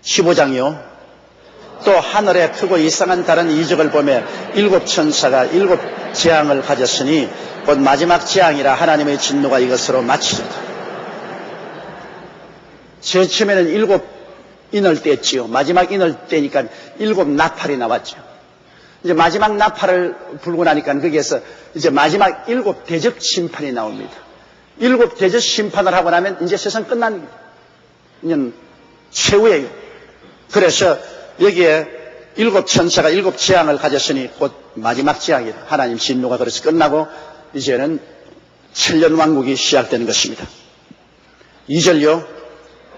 15장이요. 또 하늘에 크고 이상한 다른 이적을 보며 7 천사가 7 재앙을 가졌으니 곧 마지막 재앙이라 하나님의 진노가 이것으로 마치리라. 제일 처음에는 7 인을 뗐지요. 마지막 인을 떼니까 7 나팔이 나왔죠. 이제 마지막 나팔을 불고 나니까 거기에서 이제 마지막 7 대접 심판이 나옵니다. 7 대접 심판을 하고 나면 이제 세상 끝난 최후예요. 그래서 여기에 7 천사가 7 재앙을 가졌으니 곧 마지막 재앙이라. 하나님 진노가 그래서 끝나고 이제는 천년 왕국이 시작되는 것입니다. 2절요.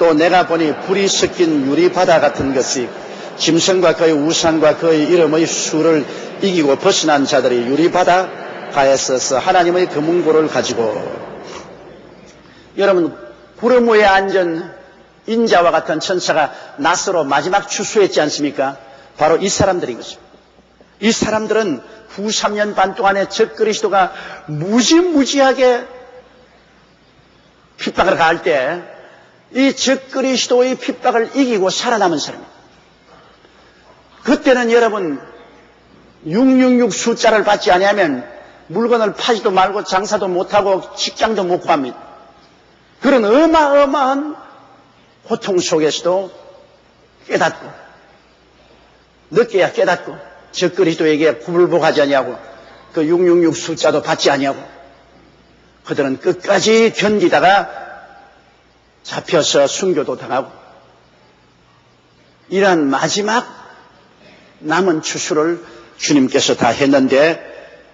또 내가 보니 불이 섞인 유리바다 같은 것이 짐승과 그의 우상과 그의 이름의 수를 이기고 벗어난 자들이 유리바다가에 서서 하나님의 금은고를 가지고. 여러분, 구름 위에 앉은 인자와 같은 천사가 낫으로 마지막 추수했지 않습니까? 바로 이 사람들인 것입니다. 이 사람들은 후 3년 반 동안에 적그리스도가 무지무지하게 핍박을 가할 때 이 적그리스도의 핍박을 이기고 살아남은 사람입니다. 그때는 여러분 666 숫자를 받지 아니하면 물건을 파지도 말고 장사도 못하고 직장도 못 구합니다. 그런 어마어마한 고통 속에서도 깨닫고 늦게야 깨닫고 적그리스도에게 굴복하지 아니하고 그 666 숫자도 받지 아니하고 그들은 끝까지 견디다가 잡혀서 순교도 당하고 이러한 마지막 남은 추수를 주님께서 다 했는데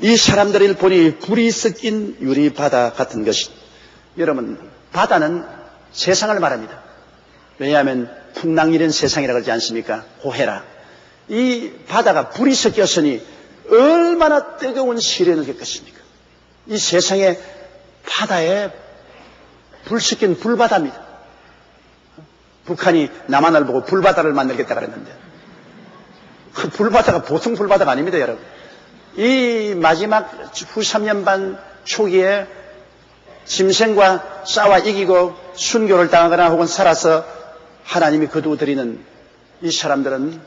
이 사람들을 보니 불이 섞인 유리바다 같은 것이. 여러분, 바다는 세상을 말합니다. 왜냐하면 풍랑이런 세상이라 그러지 않습니까? 고해라. 이 바다가 불이 섞였으니 얼마나 뜨거운 시련을 겪었습니까? 이 세상의 바다에 불 섞인 불바다입니다. 북한이 남한을 보고 불바다를 만들겠다 그랬는데 그 불바다가 보통 불바다가 아닙니다, 여러분. 이 마지막 후 3년 반 초기에 짐승과 싸워 이기고 순교를 당하거나 혹은 살아서 하나님이 거두어드리는 이 사람들은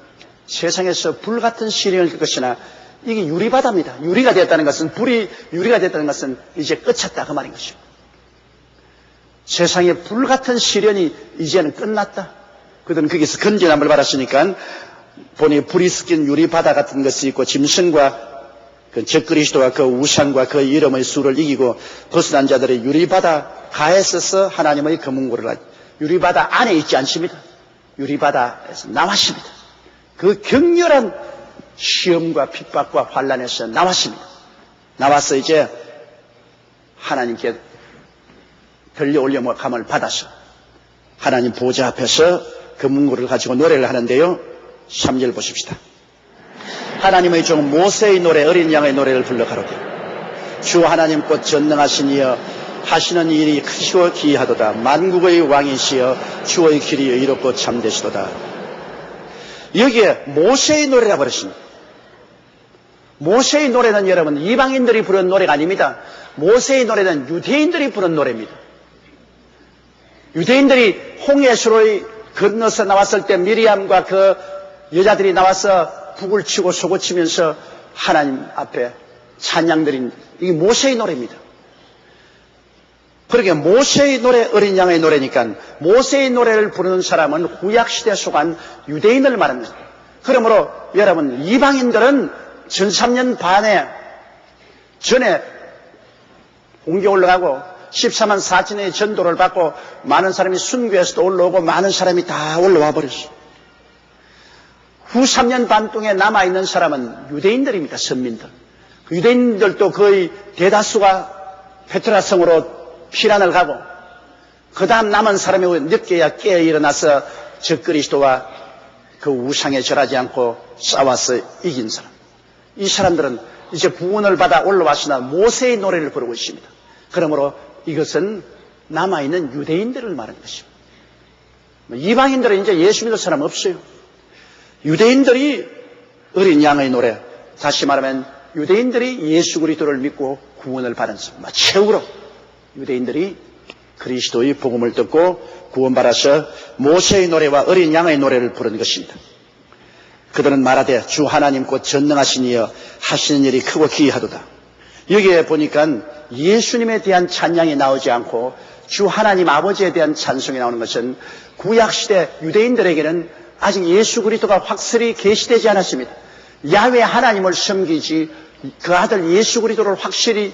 세상에서 불같은 시련을 겪을 것이나 이게 유리바다입니다. 유리가 됐다는 것은 불이 유리가 됐다는 것은 이제 끝쳤다 그 말인 것이죠. 세상에 불같은 시련이 이제는 끝났다. 그들은 거기서 건전함을 받았으니까 보니 불이 섞인 유리바다 같은 것이 있고 짐승과 그 적그리스도와 그 우상과 그 이름의 수를 이기고 벗어난 자들이 유리바다 가에 서서 하나님의 금은고를 하지. 유리바다 안에 있지 않습니다. 유리바다에서 나왔습니다. 그 격렬한 시험과 핍박과 환난에서 나왔습니다. 나와서 이제 하나님께 들려올려 감을 받아서 하나님 보좌 앞에서 금은고를 가지고 노래를 하는데요. 3절 보십시다. 하나님의 종 모세의 노래 어린 양의 노래를 불러 가로되 주 하나님 곧 전능하신 이여 하시는 일이 크시고 기이하도다. 만국의 왕이시여 주의 길이 의롭고 참되시도다. 여기에 모세의 노래라고 그러십니다. 모세의 노래는 여러분 이방인들이 부른 노래가 아닙니다. 모세의 노래는 유대인들이 부른 노래입니다. 유대인들이 홍해수를 건너서 나왔을 때 미리암과 그 여자들이 나와서 북을 치고 소고 치면서 하나님 앞에 찬양드린 이게 모세의 노래입니다. 그러게 모세의 노래 어린 양의 노래니까 모세의 노래를 부르는 사람은 구약시대에 속한 유대인을 말합니다. 그러므로 여러분 이방인들은 13년 반에 전에 공개 올라가고 14만 4천의 전도를 받고 많은 사람이 순교에서도 올라오고 많은 사람이 다 올라와 버렸어요. 후 3년 반 동안에 남아있는 사람은 유대인들입니다. 선민들. 그 유대인들도 거의 대다수가 페트라성으로 피난을 가고 그 다음 남은 사람이 늦게야 깨어 일어나서 적그리스도와 그 우상에 절하지 않고 싸워서 이긴 사람. 이 사람들은 이제 구원을 받아 올라왔으나 모세의 노래를 부르고 있습니다. 그러므로 이것은 남아있는 유대인들을 말하는 것입니다. 이방인들은 이제 예수 믿을 사람 없어요. 유대인들이 어린 양의 노래, 다시 말하면 유대인들이 예수 그리스도를 믿고 구원을 받은 사람, 최후로 유대인들이 그리스도의 복음을 듣고 구원받아서 모세의 노래와 어린 양의 노래를 부르는 것입니다. 그들은 말하되 주 하나님 곧 전능하신 이여 하시는 일이 크고 기이하도다. 여기에 보니까 예수님에 대한 찬양이 나오지 않고 주 하나님 아버지에 대한 찬송이 나오는 것은 구약시대 유대인들에게는 아직 예수 그리스도가 확실히 계시되지 않았습니다. 야훼 하나님을 섬기지 그 아들 예수 그리스도를 확실히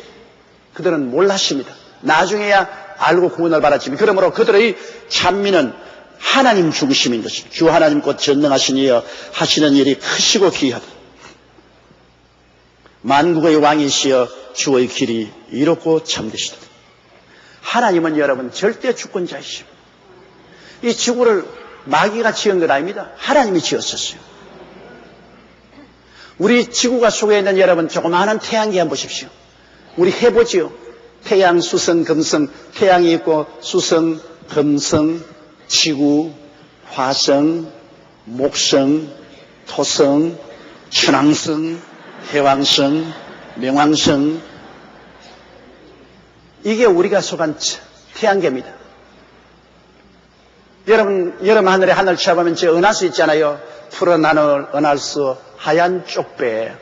그들은 몰랐습니다. 나중에야 알고 구원을 받았지만 그러므로 그들의 찬미는 하나님 중심인 것입니다. 주 하나님 곧 전능하신 이여 하시는 일이 크시고 기이하다. 만국의 왕이시여 주의 길이 이롭고 참되시다. 하나님은 여러분 절대 주권자이십니다. 이 지구를 마귀가 지은 건 아닙니다. 하나님이 지었었어요. 우리 지구가 속에 있는 여러분 조그마한 태양계 한번 보십시오. 우리 해보지요. 태양, 수성, 금성, 태양이 있고 수성, 금성, 지구, 화성, 목성, 토성, 천왕성, 해왕성, 명왕성, 이게 우리가 속한 태양계입니다. 여러분 하늘에 하늘 쳐다보면 저 은하수 있잖아요. 푸른 하늘, 은하수, 하얀 쪽배.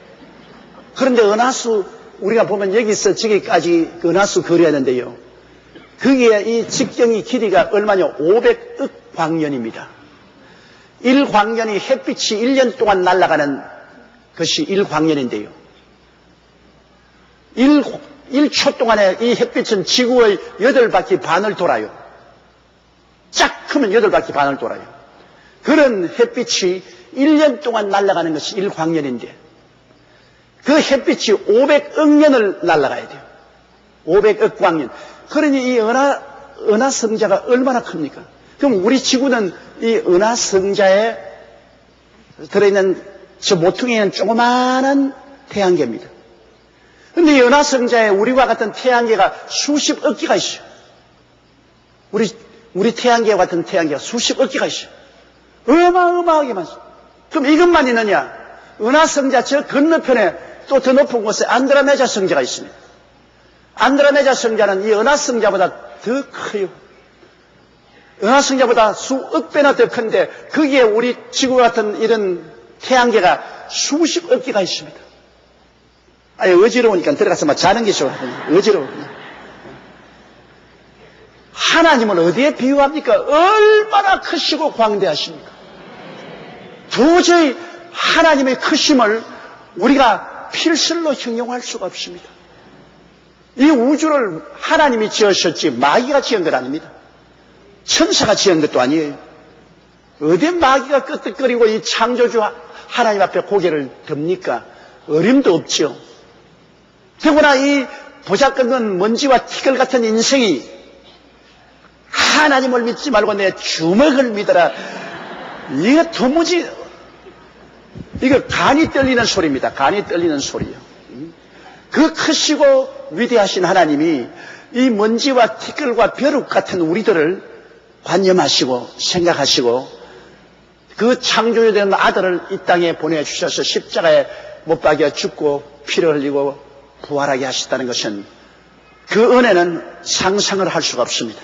그런데 은하수 우리가 보면 여기서 저기까지 그 은하수 거리가 있는데요. 거기에 이 직경이 길이가 얼마냐? 500억 광년입니다. 1광년이 햇빛이 1년 동안 날아가는 것이 1광년인데요. 1초 동안에 이 햇빛은 지구의 8바퀴 반을 돌아요. 쫙 크면 8바퀴 반을 돌아요. 그런 햇빛이 1년 동안 날아가는 것이 1광년인데 그 햇빛이 500억 년을 날아가야 돼요. 500억 광년. 그러니 이 은하성자가 얼마나 큽니까? 그럼 우리 지구는 이 은하성자에 들어있는 저 모퉁이에 있는 조그마한 태양계입니다. 그런데 이 은하성자에 우리와 같은 태양계가 수십억 개가 있어요. 우리 태양계와 같은 태양계가 수십억 개가 있어요. 어마어마하게 많습니다. 그럼 이것만 있느냐? 은하성자 저 건너편에 또 더 높은 곳에 안드로메다 성자가 있습니다. 안드로메다 성자는 이 은하성자보다 더 커요. 은하성자보다 수억 배나 더 큰데 거기에 우리 지구 같은 이런 태양계가 수십억 개가 있습니다. 아예 어지러우니까 들어가서 막 자는 게 좋아. 어지러워. 하나님을 어디에 비유합니까? 얼마나 크시고 광대하십니까? 도저히 하나님의 크심을 우리가 필설로 형용할 수가 없습니다. 이 우주를 하나님이 지으셨지 마귀가 지은 건 아닙니다. 천사가 지은 것도 아니에요. 어디 마귀가 끄떡거리고 이 창조주 하나님 앞에 고개를 듭니까? 어림도 없죠. 더구나 이 보잘것없는 먼지와 티끌 같은 인생이 하나님을 믿지 말고 내 주먹을 믿어라. 이거 도무지 이거 간이 떨리는 소리입니다. 간이 떨리는 소리요. 그 크시고 위대하신 하나님이 이 먼지와 티끌과 벼룩 같은 우리들을 관념하시고 생각하시고 그 창조에 대한 아들을 이 땅에 보내주셔서 십자가에 못 박여 죽고 피를 흘리고 부활하게 하셨다는 것은 그 은혜는 상상을 할 수가 없습니다.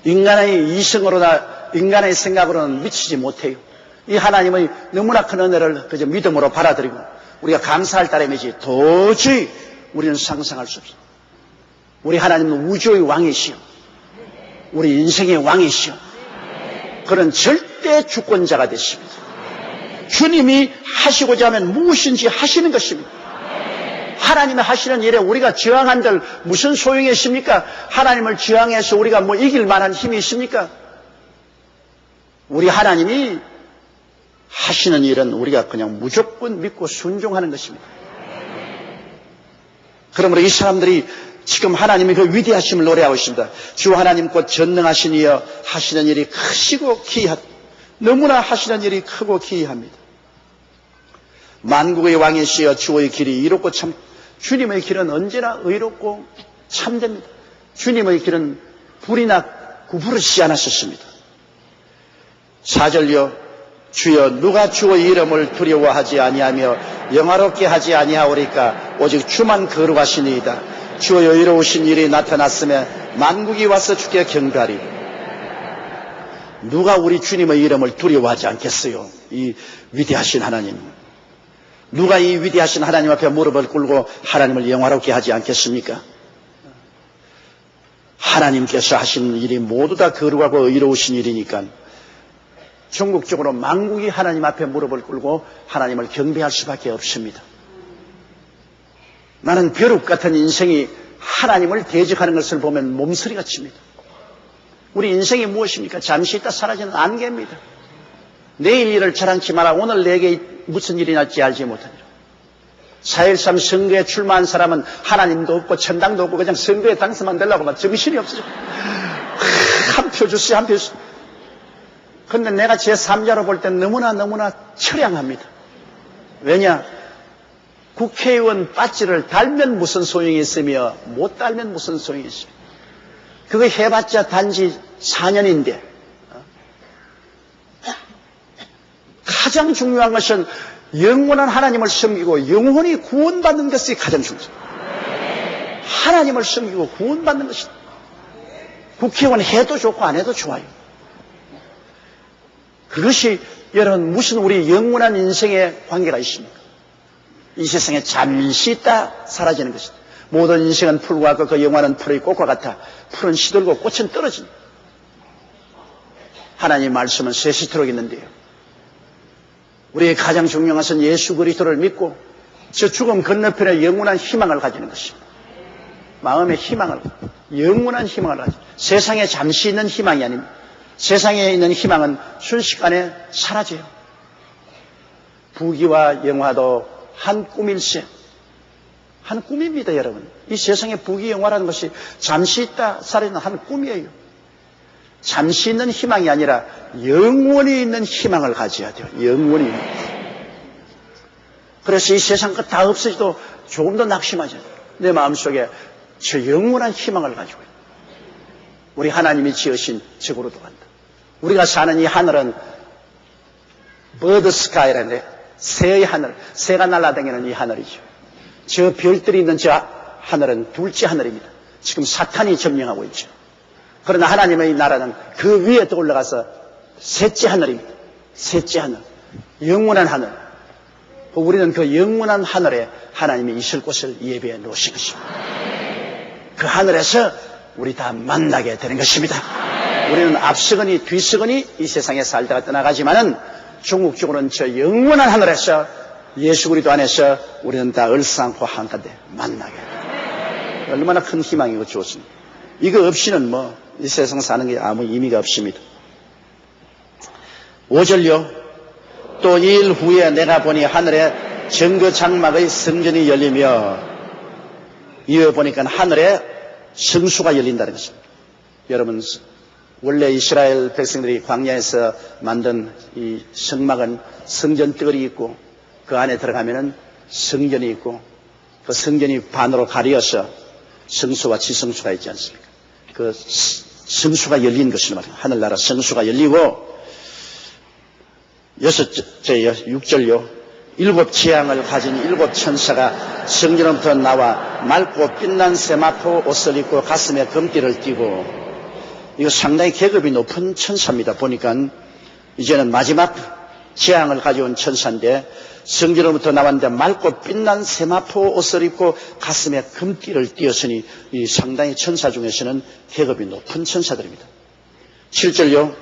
인간의 이성으로나 인간의 생각으로는 미치지 못해요. 이 하나님의 너무나 큰 은혜를 그저 믿음으로 받아들이고 우리가 감사할 따름이지 도저히 우리는 상상할 수 없어요. 우리 하나님은 우주의 왕이시요 우리 인생의 왕이시요 그런 절대 주권자가 되십니다. 주님이 하시고자 하면 무엇인지 하시는 것입니다. 하나님이 하시는 일에 우리가 저항한들 무슨 소용이 있습니까? 하나님을 저항해서 우리가 뭐 이길 만한 힘이 있습니까? 우리 하나님이 하시는 일은 우리가 그냥 무조건 믿고 순종하는 것입니다. 그러므로 이 사람들이 지금 하나님의 그 위대하심을 노래하고 있습니다. 주 하나님 곧 전능하신 이여 하시는 일이 크시고 기이하다. 너무나 하시는 일이 크고 기이합니다. 만국의 왕이시여 주의 길이 이롭고 참 주님의 길은 언제나 의롭고 참됩니다. 주님의 길은 불이나 구부러지지 않았었습니다. 4절요 주여 누가 주의 이름을 두려워하지 아니하며 영화롭게 하지 아니하오리까 오직 주만 거룩하시니이다. 주여 의로우신 일이 나타났음에 만국이 와서 주께 경배하리. 누가 우리 주님의 이름을 두려워하지 않겠어요? 이 위대하신 하나님. 누가 이 위대하신 하나님 앞에 무릎을 꿇고 하나님을 영화롭게 하지 않겠습니까? 하나님께서 하신 일이 모두 다 거룩하고 의로우신 일이니까 전국적으로 만국이 하나님 앞에 무릎을 꿇고 하나님을 경배할 수밖에 없습니다. 나는 벼룩 같은 인생이 하나님을 대적하는 것을 보면 몸서리가 칩니다. 우리 인생이 무엇입니까? 잠시 있다 사라지는 안개입니다. 내일 일을 자랑치 마라. 오늘 내게 무슨 일이 날지 알지 못하니라. 4.13 선거에 출마한 사람은 하나님도 없고 천당도 없고 그냥 선거에 당선만 되려고만 정신이 없어져. 한 표 주세요, 한 표 주세요. 그런데 내가 제 3자로 볼 땐 너무나 처량합니다. 왜냐? 국회의원 배지를 달면 무슨 소용이 있으며 못 달면 무슨 소용이 있어요. 그거 해봤자 단지 4년인데 가장 중요한 것은 영원한 하나님을 섬기고 영원히 구원받는 것이 가장 중요합니다. 하나님을 섬기고 구원받는 것이다. 국회의원 해도 좋고 안 해도 좋아요. 그것이 여러분 무슨 우리 영원한 인생의 관계가 있습니까? 이 세상에 잠시 있다 사라지는 것이다. 모든 인생은 풀과 같고 그 영화는 풀의 꽃과 같아. 풀은 시들고 꽃은 떨어진다. 하나님의 말씀은 세시토록 있는데요. 우리의 가장 중요한 것은 예수 그리스도를 믿고 저 죽음 건너편에 영원한 희망을 가지는 것입니다. 마음의 희망을, 영원한 희망을 가지고 세상에 잠시 있는 희망이 아닙니다. 세상에 있는 희망은 순식간에 사라져요. 부귀와 영화도 한 꿈일세. 한 꿈입니다, 여러분. 이 세상에 부귀 영화라는 것이 잠시 있다 사라지는 한 꿈이에요. 잠시 있는 희망이 아니라 영원히 있는 희망을 가져야 돼요. 영원히. 그래서 이 세상 것 다 없어져도 조금 더 낙심하지 않아요. 내 마음속에 저 영원한 희망을 가지고 있어요. 우리 하나님이 지으신 저으로도 간다. 우리가 사는 이 하늘은 버드 스카이라는데 새의 하늘, 새가 날아다니는 이 하늘이죠. 저 별들이 있는 저 하늘은 둘째 하늘입니다. 지금 사탄이 점령하고 있죠. 그러나 하나님의 나라는 그 위에 또 올라가서 셋째 하늘입니다. 셋째 하늘, 영원한 하늘. 우리는 그 영원한 하늘에 하나님이 있을 곳을 예배해 놓으신 것입니다. 그 하늘에서 우리 다 만나게 되는 것입니다. 우리는 앞서거니 뒤서거니 이 세상에 살다가 떠나가지만은 종국적으로는 저 영원한 하늘에서 예수 그리스도 안에서 우리는 다 얼싸안고 한가운데 만나게 됩니다. 얼마나 큰 희망이고 좋습니다. 이거 없이는 뭐 이 세상 사는 게 아무 의미가 없습니다. 5절요. 또 2일 후에 내가 보니 하늘에 정거 장막의 성전이 열리며 이에 보니까 하늘에 성수가 열린다는 것입니다. 여러분 원래 이스라엘 백성들이 광야에서 만든 이 성막은 성전 뜰이 있고 그 안에 들어가면은 성전이 있고 그 성전이 반으로 가려서 성수와 지성수가 있지 않습니까? 그 성수가 열린 것을 말이에요. 하늘나라 성수가 열리고 6절요. 7 재앙을 가진 7 천사가 성전으로부터 나와 맑고 빛난 세마포 옷을 입고 가슴에 금띠를 띠고 이거 상당히 계급이 높은 천사입니다. 보니까 이제는 마지막 재앙을 가져온 천사인데 성전으로부터 나왔는데 맑고 빛난 세마포 옷을 입고 가슴에 금띠를 띄었으니 이 상당히 천사 중에서는 계급이 높은 천사들입니다. 7절요.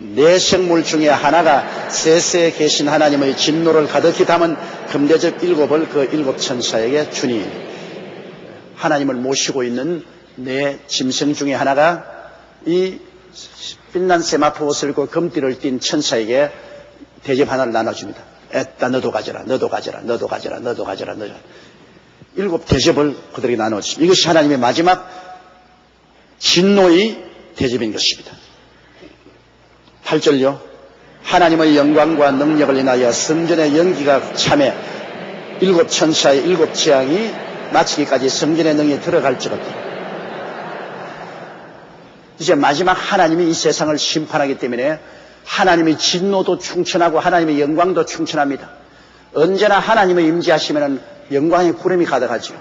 네 생물 중에 하나가 세세에 계신 하나님의 진노를 가득히 담은 금대접 7을 그 7 천사에게 주니 하나님을 모시고 있는 네 짐승 중에 하나가 이 빛난 세마포 옷을 입고 금띠를 띤 천사에게 대접 하나를 나눠줍니다. 애따 너도 가져라, 너도 가져라, 너도 가져라, 너도 가져라, 너도 가져라. 7 대접을 그들에게 나눠줍니다. 이것이 하나님의 마지막 진노의 대접인 것입니다. 8절요. 하나님의 영광과 능력을 인하여 성전의 연기가 참해 7 천사의 7 재앙이 마치기까지 성전의 능이 들어갈 줄 없다. 이제 마지막 하나님이 이 세상을 심판하기 때문에 하나님의 진노도 충천하고 하나님의 영광도 충천합니다. 언제나 하나님의 임재하시면 영광의 구름이 가득하죠.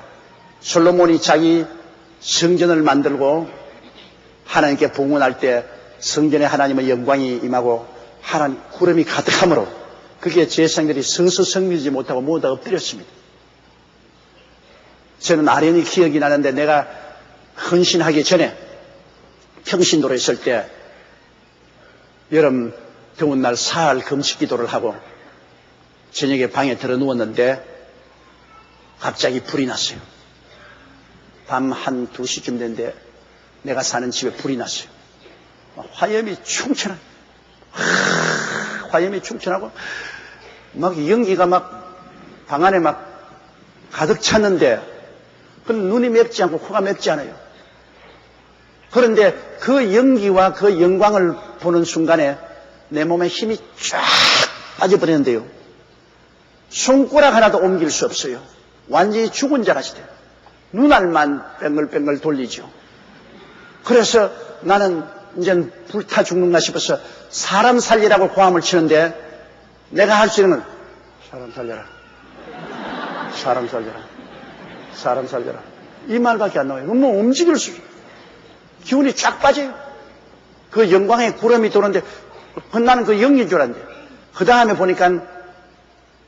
솔로몬이 자기 성전을 만들고 하나님께 봉헌할 때 성전에 하나님의 영광이 임하고 하나님 구름이 가득하므로 그게 제사장들이 서서 성밀지 못하고 모두 다 엎드렸습니다. 저는 아련히 기억이 나는데 내가 헌신하기 전에 평신도로 있을 때 여름 더운 날 사흘 금식 기도를 하고 저녁에 방에 들어 누웠는데 갑자기 불이 났어요. 밤 한 2시쯤 됐는데 내가 사는 집에 불이 났어요. 화염이 충천한, 화염이 충천하고 막 연기가 막 방 안에 막 가득 찼는데 그 눈이 맵지 않고 코가 맵지 않아요. 그런데 그 연기와 그 영광을 보는 순간에 내 몸에 힘이 쫙 빠져버렸는데요. 손가락 하나도 옮길 수 없어요. 완전히 죽은 자 같이 돼요. 눈알만 뺑글뺑글 돌리죠. 그래서 나는 이제 불타 죽는가 싶어서 사람 살리라고 고함을 치는데 내가 할 수 있는 건 사람 살려라, 사람 살려라, 사람 살려라 이 말밖에 안 나와요. 뭐 움직일 수 기운이 쫙 빠져요. 그 영광의 구름이 도는데 나는 그 영인 줄 알았는데 그 다음에 보니까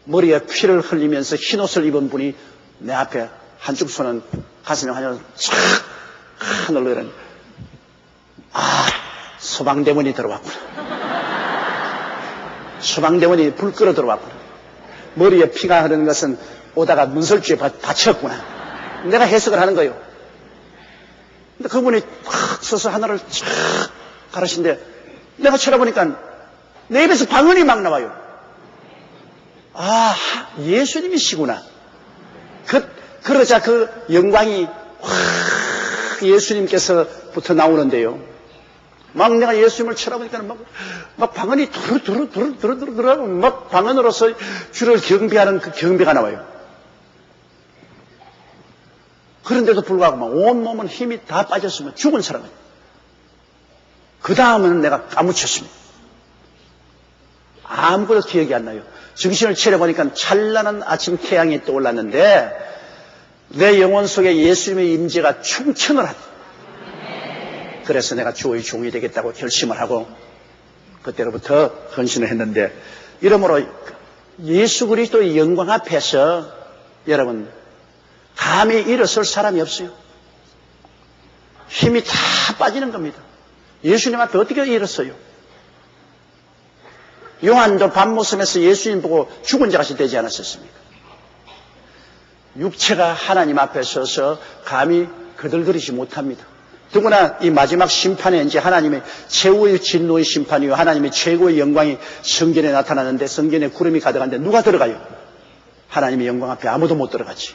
머리에 피를 흘리면서 흰옷을 입은 분이 내 앞에 한쪽 손은 가슴에 한쪽 촥 하늘로 이런 소방대원이 들어왔구나. 소방대원이 불 끌어 들어왔구나. 머리에 피가 흐르는 것은 오다가 문설주에 다쳤구나. 내가 해석을 하는 거예요. 근데 그분이 팍 서서 하늘을 촥 가르신데 내가 쳐다보니까 내 입에서 방언이 막 나와요. 예수님이시구나. 그러자 그 영광이 확 예수님께서부터 나오는데요. 막 내가 예수님을 쳐다보니까 막 방언이 두루두루 막 방언으로서 주를 경배하는 그 경배가 나와요. 그런데도 불구하고 막 온몸은 힘이 다 빠졌으면 죽은 사람이에요. 그 다음은 내가 까무쳤습니다. 아무것도 기억이 안 나요. 정신을 차려보니까 찬란한 아침 태양이 떠올랐는데 내 영혼 속에 예수님의 임재가 충천을 하다. 그래서 내가 주의 종이 되겠다고 결심을 하고 그때로부터 헌신을 했는데 이러므로 예수 그리스도의 영광 앞에서 여러분 감히 일어설 사람이 없어요. 힘이 다 빠지는 겁니다. 예수님 앞에 어떻게 일어서요? 요한도 밤모섬에서 예수님 보고 죽은 자같이 되지 않았었습니까? 육체가 하나님 앞에 서서 감히 거들거리지 못합니다. 더구나 이 마지막 심판에 이제 하나님의 최후의 진노의 심판이요 하나님의 최고의 영광이 성전에 나타나는데 성전에 구름이 가득한데 누가 들어가요? 하나님의 영광 앞에 아무도 못 들어가지.